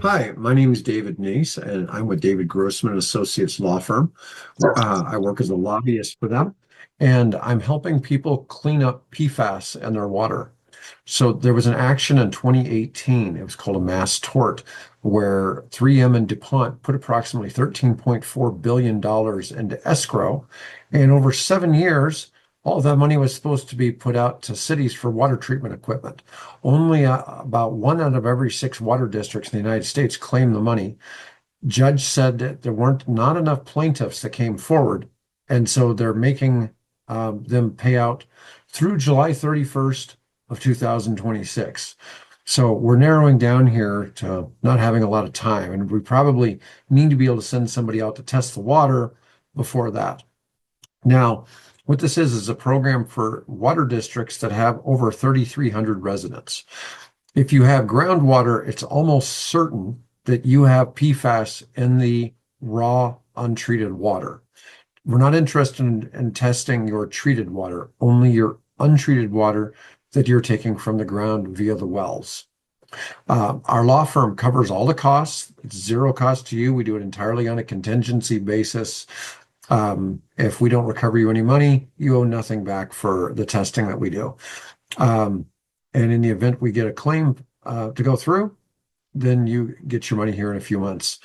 Hi, my name is David Neese, and I'm with David Grossman Associates Law Firm. I work as a lobbyist for them, and I'm helping people clean up PFAS in their water. So there was an action in 2018. It was called a mass tort, where 3M and DuPont put approximately $13.4 billion into escrow. And over 7 years, all of that money was supposed to be put out to cities for water treatment equipment. Only about one out of every six water districts in the United States claimed the money. Judge said that there weren't not enough plaintiffs that came forward, and so they're making them pay out through July 31st of 2026. So we're narrowing down here to not having a lot of time, and we probably need to be able to send somebody out to test the water before that. Now, what this is a program for water districts that have over 3,300 residents. If you have groundwater, it's almost certain that you have PFAS in the raw, untreated water. We're not interested in testing your treated water, only your untreated water that you're taking from the ground via the wells. Our law firm covers all the costs. It's zero cost to you. We do it entirely on a contingency basis. If we don't recover you any money, you owe nothing back for the testing that we do. And in the event we get a claim to go through, then you get your money here in a few months.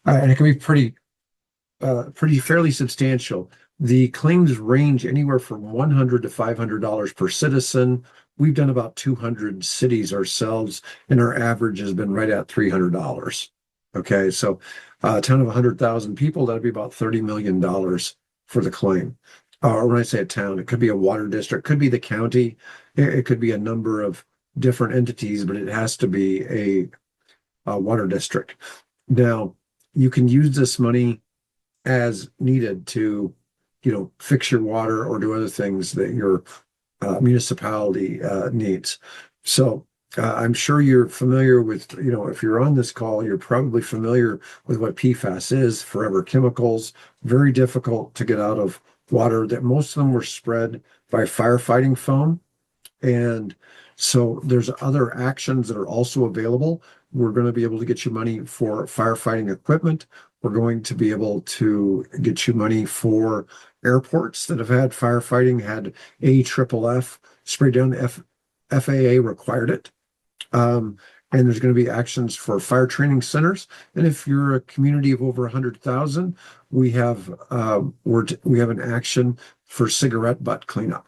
And it can be pretty fairly substantial. The claims range anywhere from $100 to $500 per citizen. We've done about 200 cities ourselves, and our average has been right at $300. Okay, so a town of 100,000 people, that'd be about $30 million for the claim. Or when I say a town, it could be a water district, could be the county, it could be a number of different entities, but it has to be a water district. Now, you can use this money as needed to, fix your water or do other things that your municipality needs. So I'm sure you're familiar with, if you're on this call, you're probably familiar with what PFAS is, forever chemicals, very difficult to get out of water, that most of them were spread by firefighting foam. And so there's other actions that are also available. We're going to be able to get you money for firefighting equipment. We're going to be able to get you money for airports that have had firefighting, had AFFF sprayed down. The FAA required it. And there's going to be actions for fire training centers. And if you're a community of over 100,000, we have an action for cigarette butt cleanup.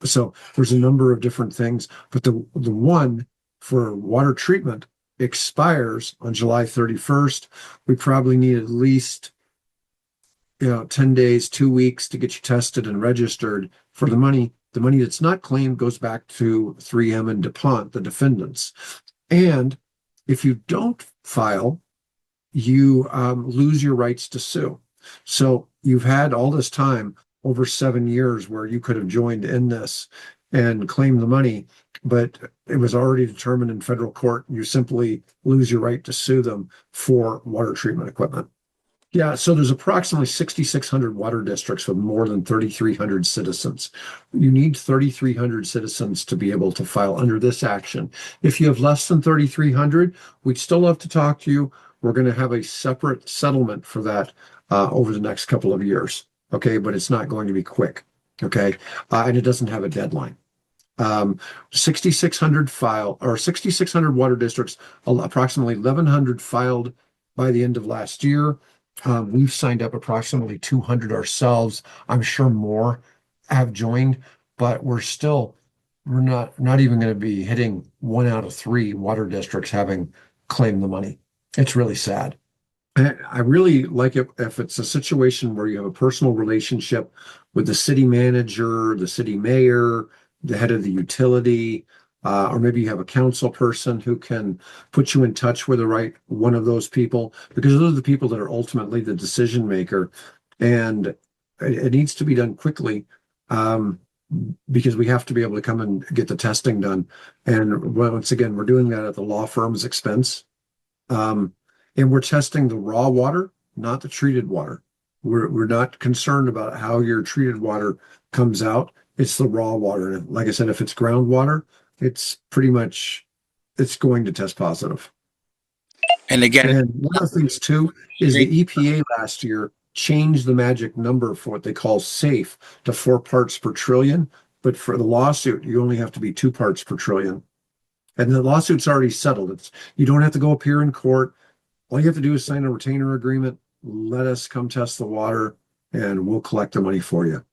So there's a number of different things, but the one for water treatment expires on July 31st. We probably need at least 10 days, 2 weeks to get you tested and registered for the money. The money that's not claimed goes back to 3M and DuPont, the defendants. And if you don't file, you lose your rights to sue. So you've had all this time, over 7 years, where you could have joined in this and claimed the money, but it was already determined in federal court. You simply lose your right to sue them for water treatment equipment. Yeah, so there's approximately 6,600 water districts with more than 3,300 citizens. You need 3,300 citizens to be able to file under this action. If you have less than 3,300, we'd still love to talk to you. We're going to have a separate settlement for that over the next couple of years. Okay, but it's not going to be quick. Okay, and it doesn't have a deadline. 6,600 water districts, approximately 1,100 filed by the end of last year. We've signed up approximately 200 ourselves. I'm sure more have joined, but we're not even going to be hitting 1 out of 3 water districts having claimed the money. It's really sad. I really like it if it's a situation where you have a personal relationship with the city manager, the city mayor, the head of the utility, or maybe you have a council person who can put you in touch with the right one of those people, because those are the people that are ultimately the decision maker. And it needs to be done quickly, because we have to be able to come and get the testing done. And once again, we're doing that at the law firm's expense. And we're testing the raw water, not the treated water. We're not concerned about how your treated water comes out. It's the raw water. And like I said, if it's groundwater, it's going to test positive. And again, And one of the things too is the EPA last year changed the magic number for what they call safe to 4 parts per trillion. But for the lawsuit, you only have to be 2 parts per trillion. And the lawsuit's already settled. You don't have to go appear in court. All you have to do is sign a retainer agreement. Let us come test the water, and we'll collect the money for you.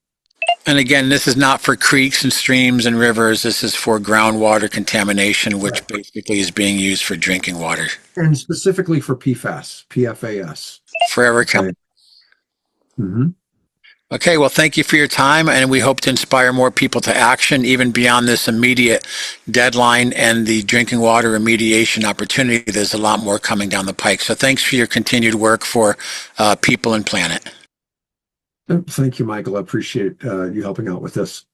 and again, this is not for creeks and streams and rivers. This is for groundwater contamination, which Correct. basically is being used for drinking water. And specifically for PFAS, PFAS. Forever Okay. chemical. Mm-hmm. Okay, well, thank you for your time, and we hope to inspire more people to action, even beyond this immediate deadline and the drinking water remediation opportunity. There's a lot more coming down the pike. So thanks for your continued work for people and planet. Thank you, Michael. I appreciate you helping out with this.